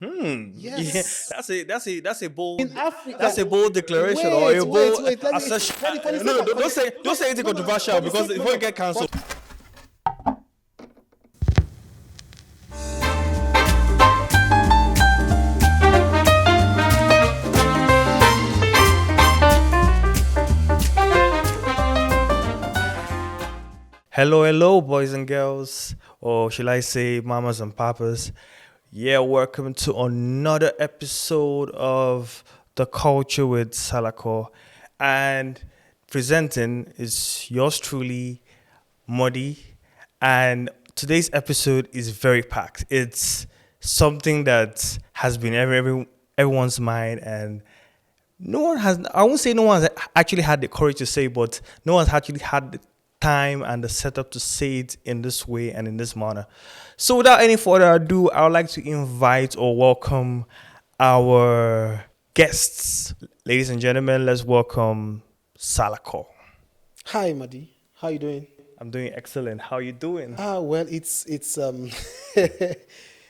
Yeah, Yes. that's a In bold Africa, declaration or a bold wait. Let me, assertion. for the sake No, of, don't say anything no, no, controversial because no, before you no. get cancelled. Hello, boys and girls, or shall I say, mamas and papas. Yeah, welcome to another episode of The Culture with Sàlàkó. And presenting is yours truly, Mordy. And today's episode is very packed. It's something that has been everyone's mind, and no one has, I won't say no one has actually had the courage to say, but no one's actually had the time and the setup to say it in this way and in this manner. So without any further ado, I would like to invite or welcome our guests. Ladies and gentlemen, let's welcome Sàlàkó. Hi, Mordy. How you doing? I'm doing excellent. How you doing? Well, it's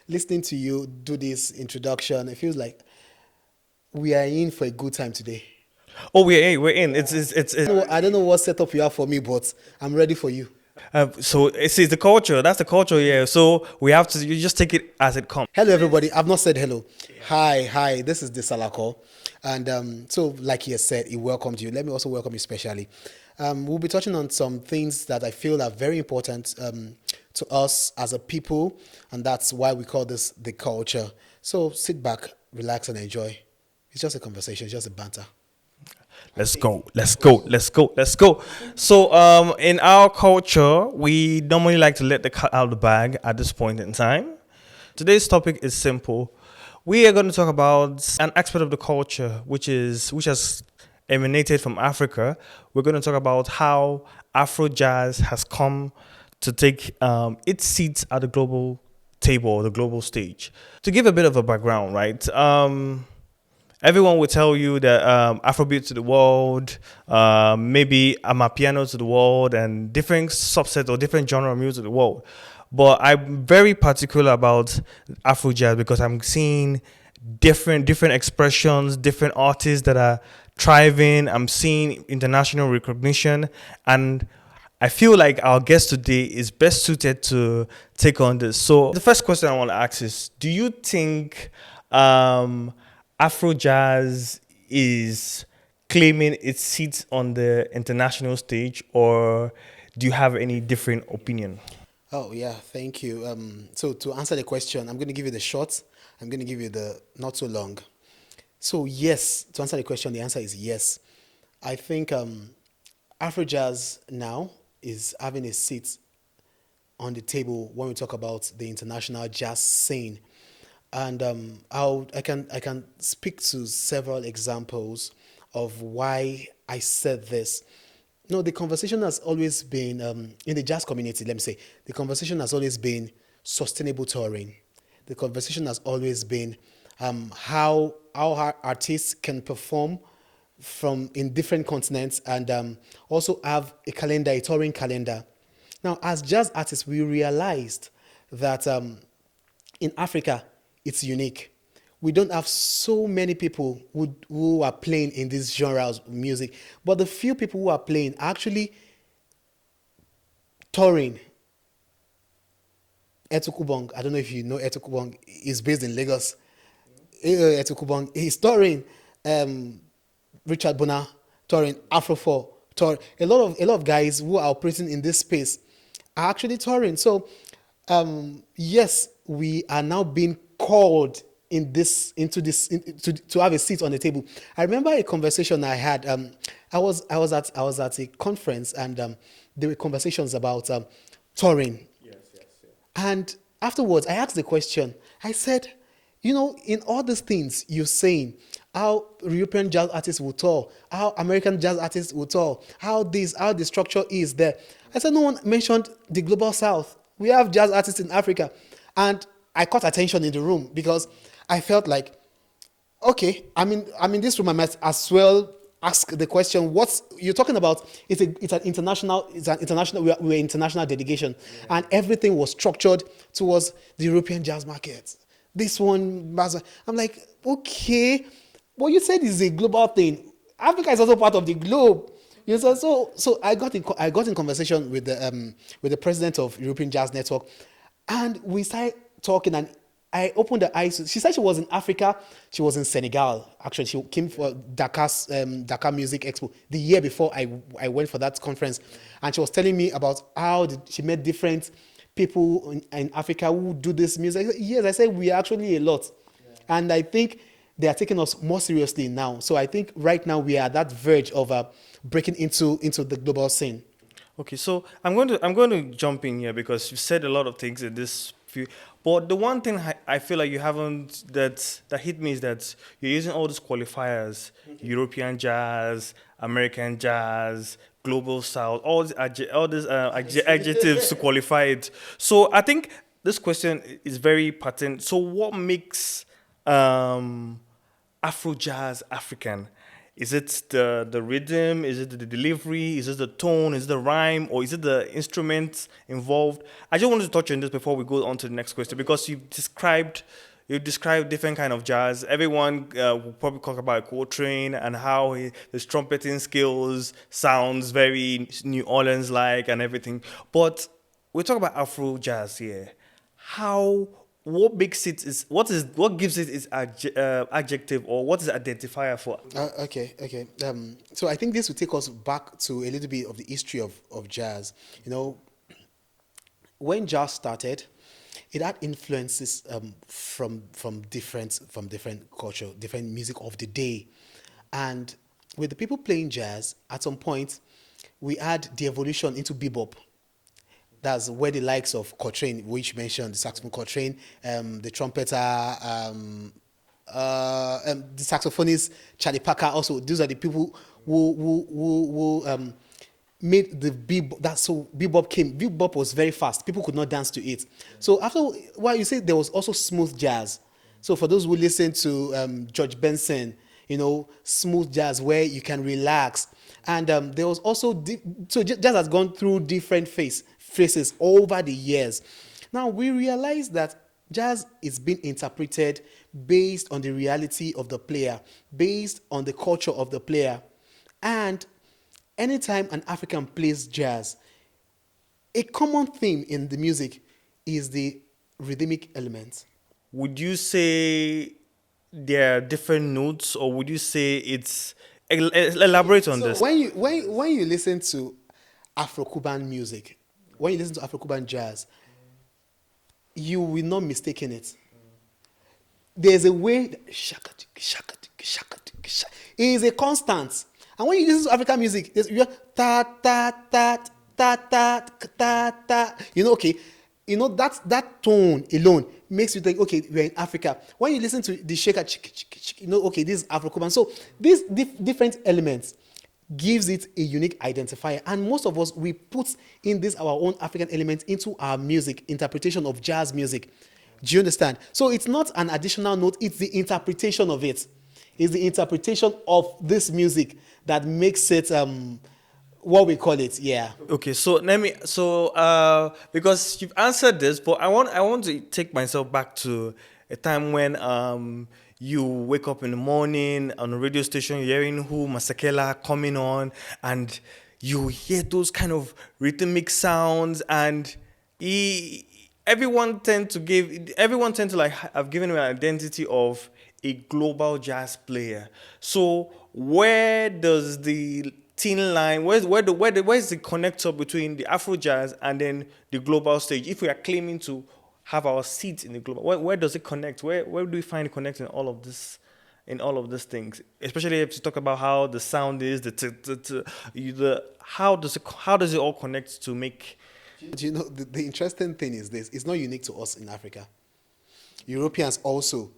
listening to you do this introduction. It feels like we are in for a good time today. Oh, we're in. It's No, I don't know what setup you have for me, but I'm ready for you. so it's the culture. That's the culture, yeah. So we have to. You just take it as it comes. Hello, everybody. I've not said hello. Hi. This is the Sàlàkó, and so like he has said, he welcomed you. Let me also welcome you specially. We'll be touching on some things that I feel are very important to us as a people, and that's why we call this the culture. So sit back, relax, and enjoy. It's just a conversation, it's just a banter. Let's go. So, in our culture, we normally like to let the cat out of the bag at this point in time. Today's topic is simple. We are going to talk about an aspect of the culture which has emanated from Africa. We're going to talk about how Afrojazz has come to take its seats at the global table or the global stage. To give a bit of a background, right? Everyone will tell you that Afrobeat to the world, maybe Amapiano to the world, and different subsets or different genre of music to the world. But I'm very particular about Afrojazz because I'm seeing different expressions, different artists that are thriving. I'm seeing international recognition, and I feel like our guest today is best suited to take on this. So the first question I want to ask is: do you think Afrojazz is claiming its seat on the international stage, or do you have any different opinion? Oh yeah, thank you. So to answer the question, I'm going to give you the short. I'm going to give you the not so long. So yes, to answer the question, the answer is yes. I think Afrojazz now is having a seat on the table when we talk about the international jazz scene. And I can speak to several examples of why I said this. No, the conversation has always been in the jazz community. Let me say the conversation has always been sustainable touring. The conversation has always been how our artists can perform from in different continents and also have a calendar, a touring calendar. Now, as jazz artists, we realized that in Africa, it's unique. We don't have so many people who are playing in these genres of music, but the few people who are playing are actually touring. Etukubong, I don't know if you know Etukubong, is based in Lagos. Etukubong, he's touring. Richard Bona touring, Afro 4 touring. A lot of guys who are operating in this space are actually touring. So yes, we are now being called to have a seat on the table. I remember a conversation I had. I was at a conference and there were conversations about touring. And afterwards, I asked the question. I said, in all these things you're saying, how European jazz artists will tour, how American jazz artists will tour, how the structure is there. I said, no one mentioned the global south. We have jazz artists in Africa. And I caught attention in the room because I felt like, okay, I'm in this room. I might as well ask the question: What's you're talking about? It's an international. We're international delegation, and everything was structured towards the European jazz market. this one. I'm like, okay, but you said it's a global thing. Africa is also part of the globe. You know, so I got in conversation with the president of European Jazz Network, and we started talking, and I opened her eyes. She said she was in Africa. She was in Senegal. Actually, she came for Dakar Music Expo the year before I went for that conference, and she was telling me about how she met different people in Africa who do this music. Yes, I said we are actually a lot, and I think they are taking us more seriously now. So I think right now we are at that verge of breaking into the global scene. Okay, so I'm going to jump in here because you've said a lot of things in this few. But the one thing I feel like you haven't that hit me is that you're using all these qualifiers: European jazz, American jazz, global south, all these adjectives to qualify it. So I think this question is very pertinent. So what makes Afrojazz African? Is it the rhythm? Is it the delivery? Is it the tone? Is it the rhyme? Or is it the instruments involved? I just wanted to touch on this before we go on to the next question because you described different kind of jazz. Everyone will probably talk about Kolture and how his trumpeting skills sounds very New Orleans like and everything. But we talk about Afro jazz here. How what makes it is what gives it its adjective or what is identifier for? Okay. So I think this will take us back to a little bit of the history of jazz. You know, when jazz started, it had influences from different culture, different music of the day, and with the people playing jazz, at some point, we had the evolution into bebop. That's where the likes of Kolture, which you mentioned, the saxophone Kolture, the trumpeter, the saxophonist Charlie Parker. Also, these are the people who made the bebop. That so bebop came. Bebop was very fast. People could not dance to it. So after while you say there was also smooth jazz. So for those who listen to George Benson, you know, smooth jazz where you can relax. And there was also so jazz has gone through different phases over the years. Now we realize that jazz is being interpreted based on the reality of the player, based on the culture of the player. And anytime an African plays jazz, a common theme in the music is the rhythmic element. Would you say there are different notes, or would you say it's elaborate on So this? when you listen to Afro-Cuban music, when you listen to Afro-Cuban jazz, you will not mistaken it. There's a way that it is a constant. And when you listen to African music, you hear ta ta ta ta ta ta ta. You know, okay. You know that tone alone makes you think, okay, we're in Africa. When you listen to the shaker, you know, okay, this is Afro-Cuban. So these different elements gives it a unique identifier. And most of us, we put in this our own African element into our music, interpretation of jazz music. Do you understand? So it's not an additional note, it's the interpretation of it. It's the interpretation of this music that makes it what we call it, yeah. Okay, so because you've answered this, but I want to take myself back to a time when you wake up in the morning on a radio station, you're hearing who Masakela coming on, and you hear those kind of rhythmic sounds, and everyone tend to like have given him an identity of a global jazz player. So where does the thin line, where's the connector between the Afro jazz and then the global stage? If we are claiming to have our seat in the global, where does it connect? Where do we find it connecting all of this, in all of these things? Especially if you talk about how the sound is, how does it all connect to make? Do you know, the interesting thing is this, it's not unique to us in Africa. Europeans also,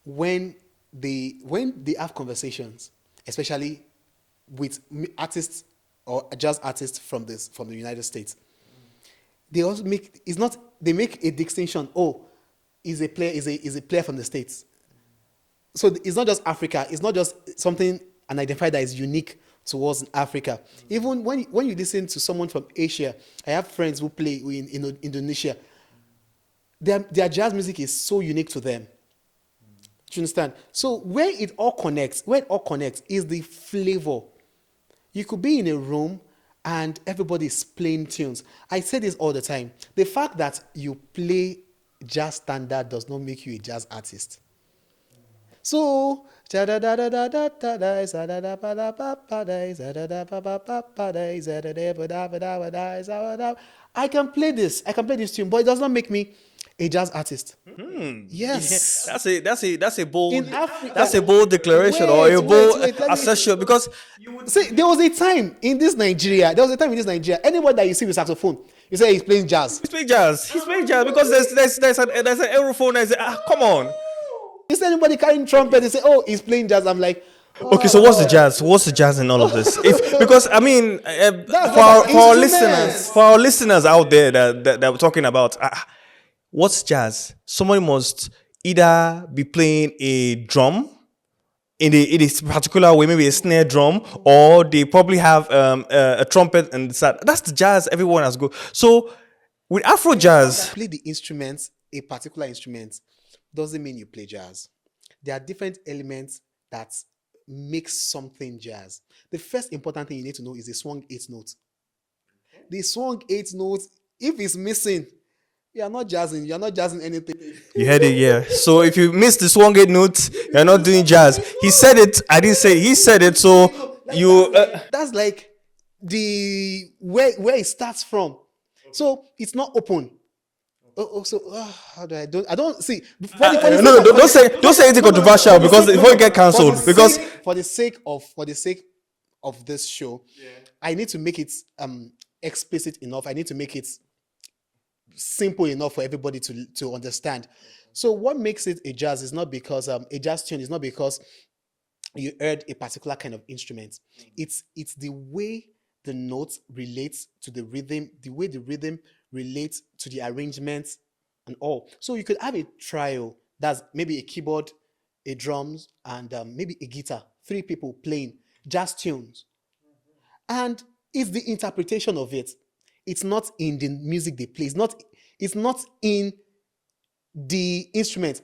when they have conversations, especially with artists or jazz artists from the United States, they also make a distinction. Oh, is a player from the States. So it's not just Africa. It's not just something an identifier that is unique to us in Africa. Even when you listen to someone from Asia, I have friends who play in Indonesia. Their jazz music is so unique to them. Do you understand? So where it all connects is the flavor. You could be in a room and everybody is playing tunes. I say this all the time. The fact that you play jazz standard does not make you a jazz artist. So I can play this. I can play this tune, but it does not make me a jazz artist. Yes. That's a bold In Africa, that's a bold declaration or a bold let me assertion because see. There was a time in this Nigeria. Anybody that you see with saxophone, you say he's playing jazz. he's playing jazz. He's playing jazz because there's an aerophone that say, come on. You see anybody carrying trumpet, they say, oh, he's playing jazz. I'm like, Okay, so what's the jazz? What's the jazz in all of this? If because I mean, instruments. for our listeners out there that we're talking about, what's jazz? Somebody must either be playing a drum in a particular way, maybe a snare drum, or they probably have a trumpet and that's the jazz everyone has go. So with Afrojazz, play the instruments, a particular instrument, doesn't mean you play jazz. There are different elements that make something jazz. The first important thing you need to know is the swung eighth note. The swung eighth note, if it's missing, you're not jazzing anything. you heard it, yeah. So if you miss the swung eight notes, you're not doing jazz. He said it. I didn't say. He said it. So you. That's like the where it starts from. So it's not open. How do I don't see. No, don't say anything controversial because before you get cancelled. Because for the sake of this show, I need to make it explicit enough. I need to make it simple enough for everybody to understand. So what makes it a jazz is not because a jazz tune is not because you heard a particular kind of instrument. It's the way the notes relates to the rhythm, the way the rhythm relates to the arrangements and all. So you could have a trio that's maybe a keyboard, a drums, and maybe a guitar. 3 people playing jazz tunes. And it's the interpretation of it. It's not in the music they play. It's not in the instrument.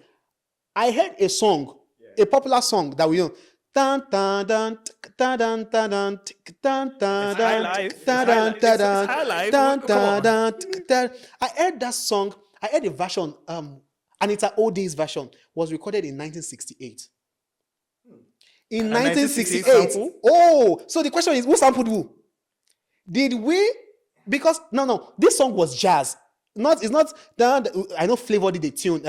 I heard a song, a popular song that we know. Dun, dun, dun, dun, dun, dun, dun, dun, dun, high life. dun, dun, dun, dun, It's high life. dun, Come dun, on. dun, dun. I heard that song. I heard a version. Anita O'Day's version was recorded in 1968. In 1968. sample? Oh, so the question is, who sampled who? Did we? Because no, this song was jazz. It's not. I know Flavor did the tune.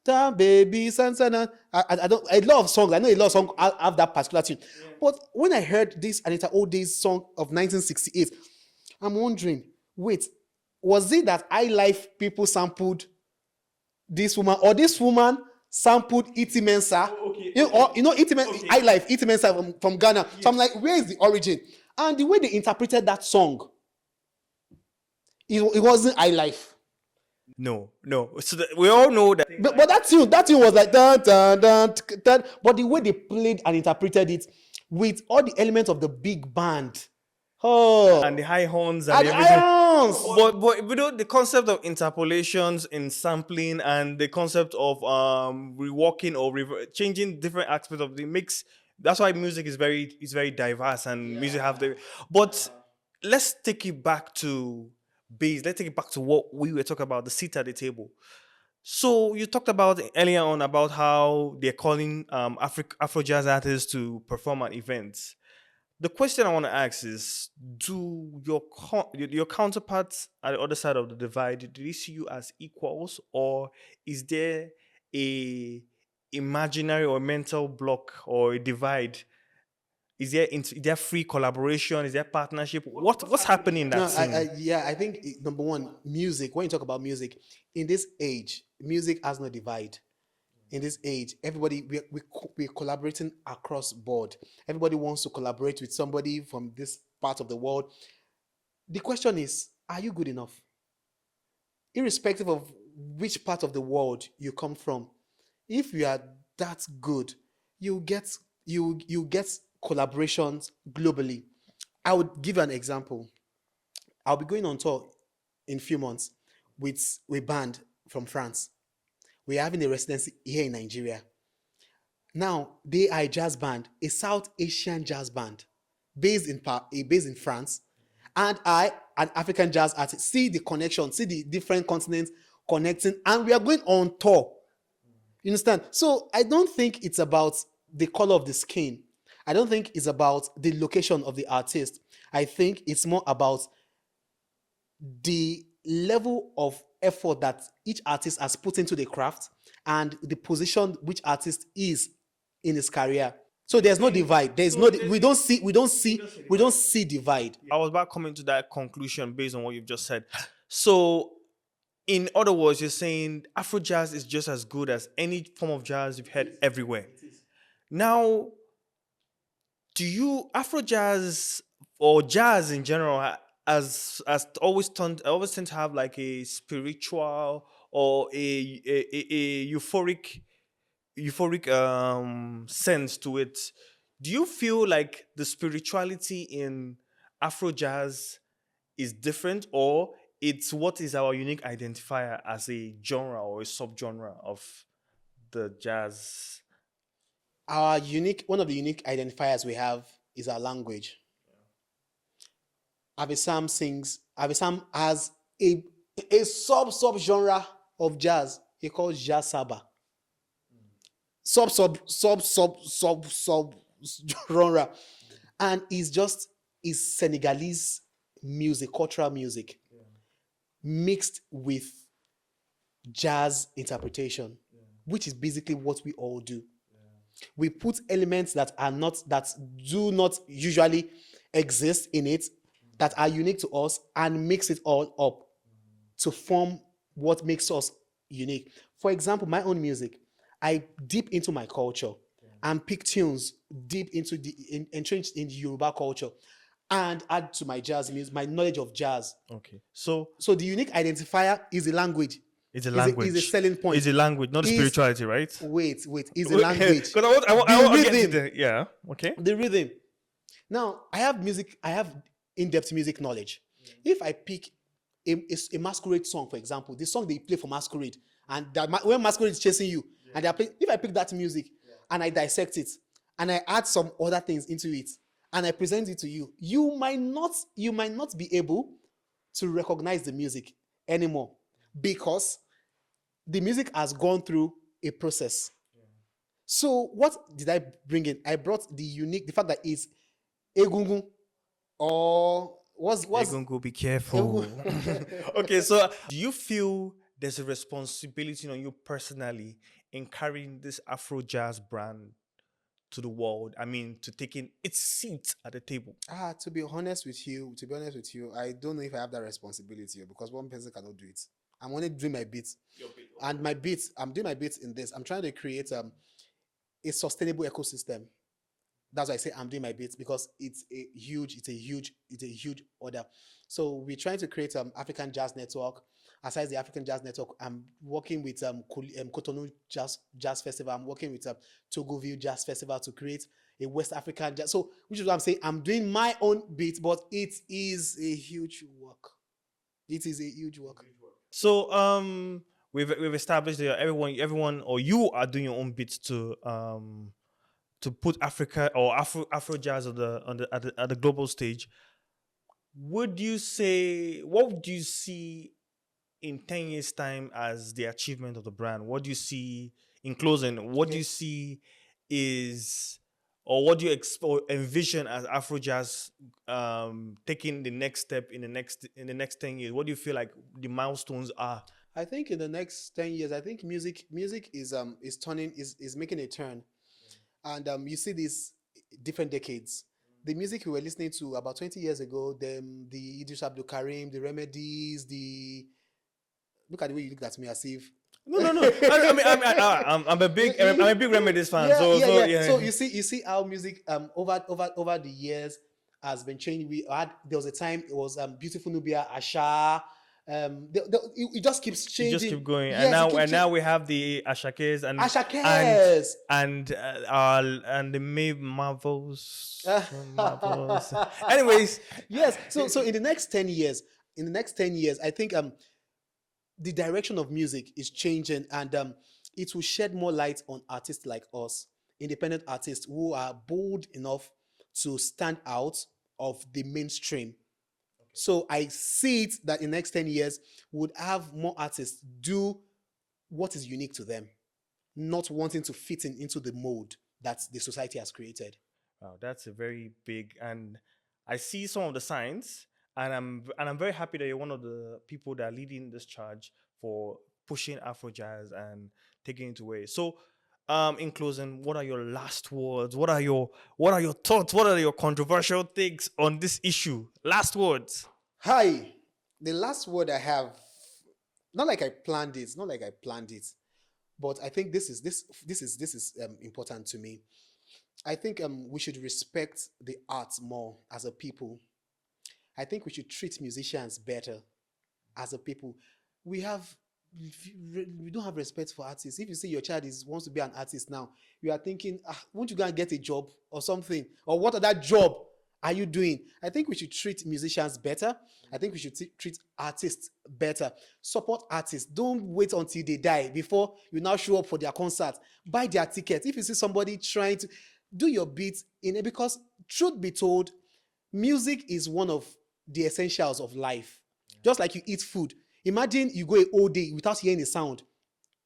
Down baby, Sansana. I don't. A lot of songs. I know a lot of songs have that particular tune. But when I heard this Anita O'Day's song of 1968, I'm wondering, wait, was it that I Life people sampled this woman, or this woman sampled Iti Mensah? Iti Mensah, I Life, Iti Mensah from Ghana. So I'm like, where is the origin? And the way they interpreted that song, it wasn't I Life. No. So we all know that. But that tune was like dun, dun, dun, dun. But the way they played and interpreted it with all the elements of the big band, And the high horns and and everything. irons. But you know the concept of interpolations in sampling and the concept of reworking or changing different aspects of the mix. That's why music is very diverse and music have the. But let's take it back to base. Let's take it back to what we were talking about, the seat at the table. So you talked about earlier on about how they're calling Afro jazz artists to perform at events. The question I want to ask is: do your counterparts at the other side of the divide, do they see you as equals, or is there a imaginary or mental block or a divide? Is there free collaboration? Is there partnership? What's happening in that No, scene? I think number one, music. When you talk about music, in this age, music has no divide. In this age, everybody we're collaborating across board. Everybody wants to collaborate with somebody from this part of the world. The question is, are you good enough? Irrespective of which part of the world you come from, if you are that good, you get collaborations globally. I would give an example. I'll be going on tour in a few months with a band from France. We're having a residency here in Nigeria. Now they are a jazz band, a South Asian jazz band, based in France, and I, an African jazz artist. See the connection, see the different continents connecting, and we are going on tour. You understand? So I don't think it's about the color of the skin. I don't think it's about the location of the artist. I think it's more about the level of effort that each artist has put into the craft and the position which artist is in his career. So there's no divide. There's no we don't see divide. I was about coming to that conclusion based on what you've just said. So, in other words, you're saying Afro jazz is just as good as any form of jazz you've heard everywhere. Now, do you Afro jazz or jazz in general as always tend to have like a spiritual or a euphoric sense to it. Do you feel like the spirituality in Afro jazz is different, or it's what is our unique identifier as a genre or a subgenre of the jazz? One of the unique identifiers we have is our language. Avisam has a sub genre of jazz. He calls jazz saba. Sub genre, and is Senegalese music, cultural music, mixed with jazz interpretation, which is basically what we all do. We put elements that do not usually exist in it, that are unique to us, and mix it all up to form what makes us unique. For example, my own music, I deep into my culture and pick tunes deep into entrenched in the Yoruba culture, and add to my jazz music, my knowledge of jazz. Okay, so the unique identifier is the language. it's a language. Is a selling point. It's a language, not spirituality, right? Wait, is a language. Because I want to get to the, yeah. Okay. The rhythm. Now I have in-depth music knowledge. If I pick a masquerade song, for example, the song they play for masquerade, and when masquerade is chasing you, and if I pick that music and I dissect it and I add some other things into it and I present it to you, you might not be able to recognize the music anymore, because the music has gone through a process. So what did I bring in? I brought the fact that it's egungun, or was Egungun, be careful. Okay, so do you feel there's a responsibility on you personally in carrying this Afro jazz brand to the world? I mean, to taking its seat at the table. To be honest with you, I don't know if I have that responsibility, because one person cannot do it. I'm only doing my bits. And my bits, I'm doing my bits in this. I'm trying to create a sustainable ecosystem. That's why I say I'm doing my bits, because it's a huge order. So we're trying to create African Jazz Network. Aside the African Jazz Network, I'm working with Cotonou Jazz Festival. I'm working with Togoville Jazz Festival to create a West African jazz. So, which is what I'm saying. I'm doing my own bit, but it is a huge work. It is a huge work. So we've established that everyone or you are doing your own bits to put Africa or Afro jazz at the global stage. What would you see in 10 years' time as the achievement of the brand? What do you see in closing? What do you see is, or what do you envision as Afrojazz taking the next step in the next 10 years? What do you feel like the milestones are? I think in the next 10 years, I think music is making a turn. And you see these different decades. The music we were listening to about 20 years ago, the Idris Abdul Karim, the Remedies, look at the way you looked at me as if. No. I'm a big Remedies fan. Yeah. So you see how music over the years has been changing. There was a time it was Beautiful Nubia, Asha. It just keeps changing. You just keep going, Yes, and now we have the Ashakes and the Marvels. Anyways, yes. So in the next 10 years, I think the direction of music is changing, and it will shed more light on artists like us independent artists who are bold enough to stand out of the mainstream. So I see it that in the next 10 years, we would have more artists do what is unique to them, not wanting to fit into the mold that the society has created. Wow, that's a very big, and I see some of the signs, and I'm very happy that you're one of the people that are leading this charge for pushing Afrojazz and taking it away. So, in closing, what are your last words? What are your thoughts? What are your controversial takes on this issue? Last words. Hi, the last word I have, not like I planned it, not like I planned it, but I think this is important to me. I think we should respect the arts more as a people. I think we should treat musicians better as a people. We have we don't have respect for artists. If you say your child is wants to be an artist now, you are thinking, won't you go and get a job or something? Or what other job are you doing? I think we should treat musicians better. I think we should treat artists better. Support artists. Don't wait until they die before you now show up for their concert. Buy their tickets. If you see somebody trying to do your beat in it, because truth be told, music is one of the essentials of life. Just like you eat food. Imagine you go a whole day without hearing a sound.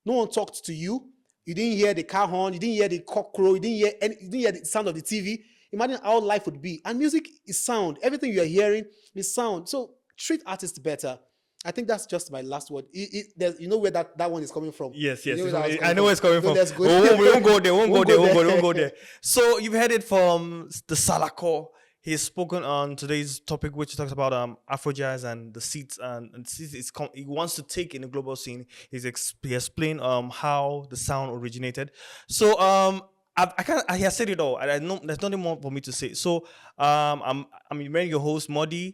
No one talked to you. You didn't hear the car horn. You didn't hear the cock crow. You didn't hear the sound of the TV. Imagine how life would be. And music is sound. Everything you are hearing is sound. So treat artists better. I think that's just my last word. You know where that one is coming from. Yes, You yes. know where that was I know where it's coming from. Let's go. We won't go there. We Won't won't go there. So you've heard it from the Sàlàkó. He's spoken on today's topic, which talks about Afrojazz and the seats and seats he wants to take in the global scene. He explained how the sound originated. So I have said it all. I know there's nothing more for me to say. So I'm your host, Mordy.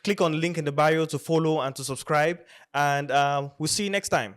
Click on the link in the bio to follow and to subscribe, and we'll see you next time.